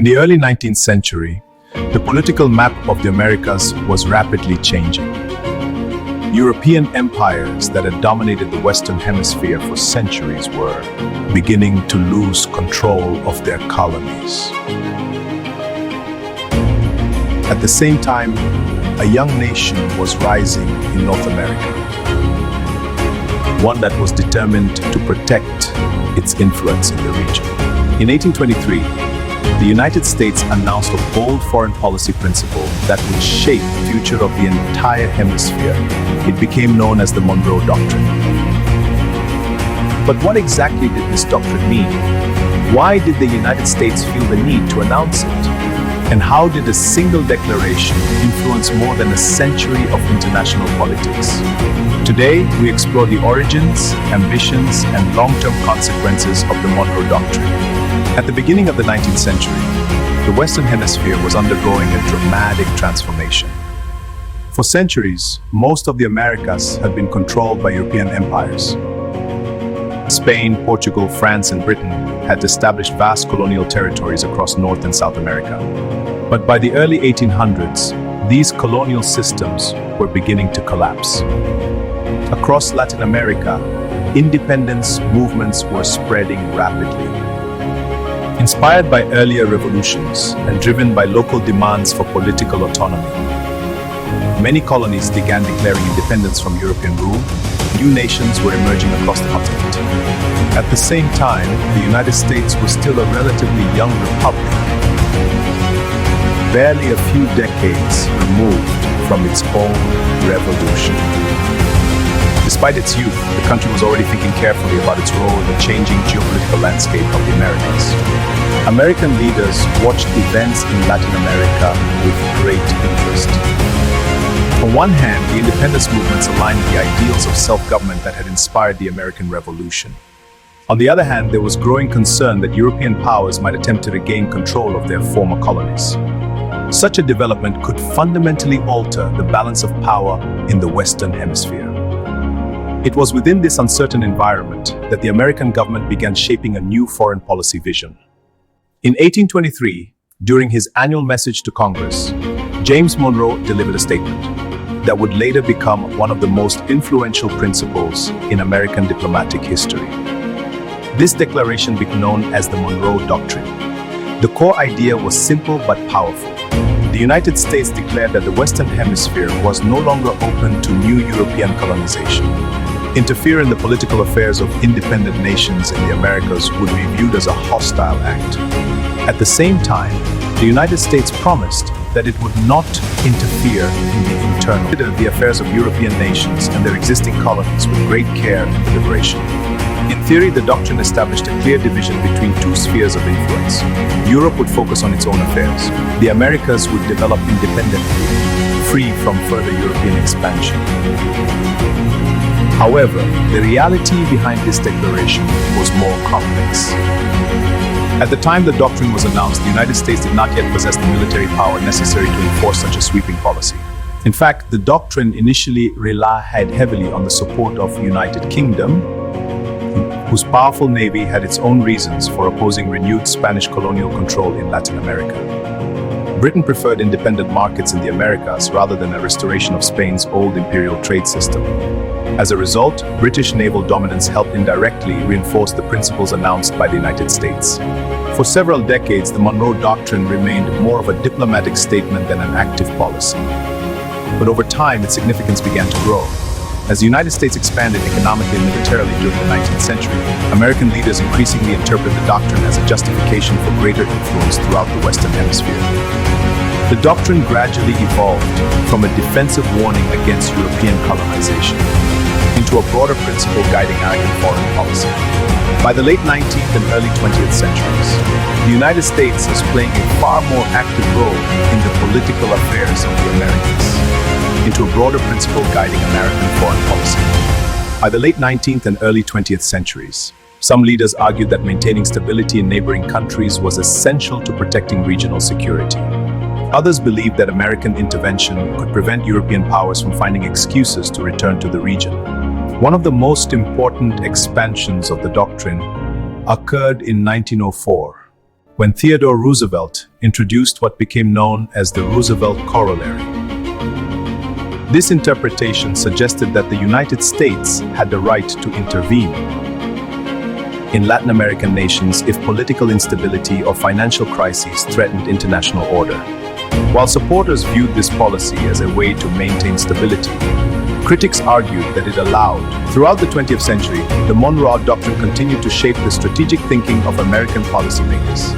In the early 19th century, the political map of the Americas was rapidly changing. European empires that had dominated the Western Hemisphere for centuries were beginning to lose control of their colonies. At the same time, a young nation was rising in North America, one that was determined to protect its influence in the region. In 1823, the United States announced a bold foreign policy principle that would shape the future of the entire hemisphere. It became known as the Monroe Doctrine. But what exactly did this doctrine mean? Why did the United States feel the need to announce it? And how did a single declaration influence more than a century of international politics? Today, we explore the origins, ambitions, and long-term consequences of the Monroe Doctrine. At the beginning of the 19th century, the Western Hemisphere was undergoing a dramatic transformation. For centuries, most of the Americas had been controlled by European empires. Spain, Portugal, France, and Britain had established vast colonial territories across North and South America. But by the early 1800s, these colonial systems were beginning to collapse. Across Latin America, independence movements were spreading rapidly. Inspired by earlier revolutions and driven by local demands for political autonomy, many colonies began declaring independence from European rule. New nations were emerging across the continent. At the same time, the United States was still a relatively young republic, barely a few decades removed from its own revolution. Despite its youth, the country was already thinking carefully about its role in the changing geopolitical landscape of the Americas. American leaders watched events in Latin America with great interest. On one hand, the independence movements aligned with the ideals of self-government that had inspired the American Revolution. On the other hand, there was growing concern that European powers might attempt to regain control of their former colonies. Such a development could fundamentally alter the balance of power in the Western Hemisphere. It was within this uncertain environment that the American government began shaping a new foreign policy vision. In 1823, during his annual message to Congress, James Monroe delivered a statement that would later become one of the most influential principles in American diplomatic history. This declaration became known as the Monroe Doctrine. The core idea was simple but powerful. The United States declared that the Western Hemisphere was no longer open to new European colonization. Interfere in the political affairs of independent nations in the Americas would be viewed as a hostile act. At the same time, the United States promised that it would not interfere in the affairs of European nations and their existing colonies with great care and deliberation. In theory, the doctrine established a clear division between two spheres of influence. Europe would focus on its own affairs. The Americas would develop independently, free from further European expansion. However, the reality behind this declaration was more complex. At the time the doctrine was announced, the United States did not yet possess the military power necessary to enforce such a sweeping policy. In fact, the doctrine initially relied heavily on the support of the United Kingdom, whose powerful navy had its own reasons for opposing renewed Spanish colonial control in Latin America. Britain preferred independent markets in the Americas rather than a restoration of Spain's old imperial trade system. As a result, British naval dominance helped indirectly reinforce the principles announced by the United States. For several decades, the Monroe Doctrine remained more of a diplomatic statement than an active policy. But over time, its significance began to grow. As the United States expanded economically and militarily during the 19th century, American leaders increasingly interpreted the doctrine as a justification for greater influence throughout the Western Hemisphere. The doctrine gradually evolved from a defensive warning against European colonization into a broader principle guiding American foreign policy. By the late 19th and early 20th centuries, the United States is playing a far more active role in the political affairs of the Americas, into a broader principle guiding American foreign policy. By the late 19th and early 20th centuries, some leaders argued that maintaining stability in neighboring countries was essential to protecting regional security. Others believed that American intervention could prevent European powers from finding excuses to return to the region. One of the most important expansions of the doctrine occurred in 1904, when Theodore Roosevelt introduced what became known as the Roosevelt Corollary. This interpretation suggested that the United States had the right to intervene in Latin American nations if political instability or financial crises threatened international order. While supporters viewed this policy as a way to maintain stability, critics argued that it allowed. Throughout the 20th century, the Monroe Doctrine continued to shape the strategic thinking of American policymakers.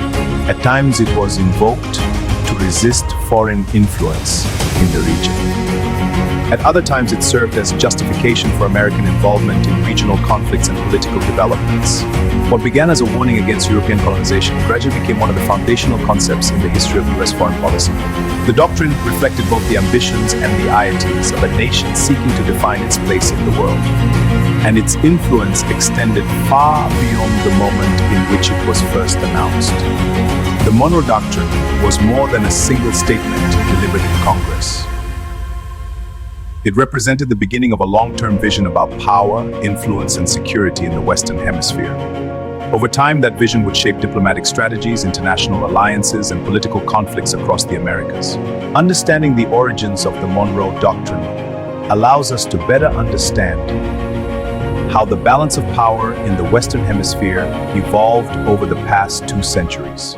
At times, it was invoked to resist foreign influence in the region. At other times, it served as justification for American involvement in regional conflicts and political developments. What began as a warning against European colonization gradually became one of the foundational concepts in the history of U.S. foreign policy. The doctrine reflected both the ambitions and the pieties of a nation seeking to define its place in the world. And its influence extended far beyond the moment in which it was first announced. The Monroe Doctrine was more than a single statement delivered in Congress. It represented the beginning of a long-term vision about power, influence, and security in the Western Hemisphere. Over time, that vision would shape diplomatic strategies, international alliances, and political conflicts across the Americas. Understanding the origins of the Monroe Doctrine allows us to better understand how the balance of power in the Western Hemisphere evolved over the past 2 centuries.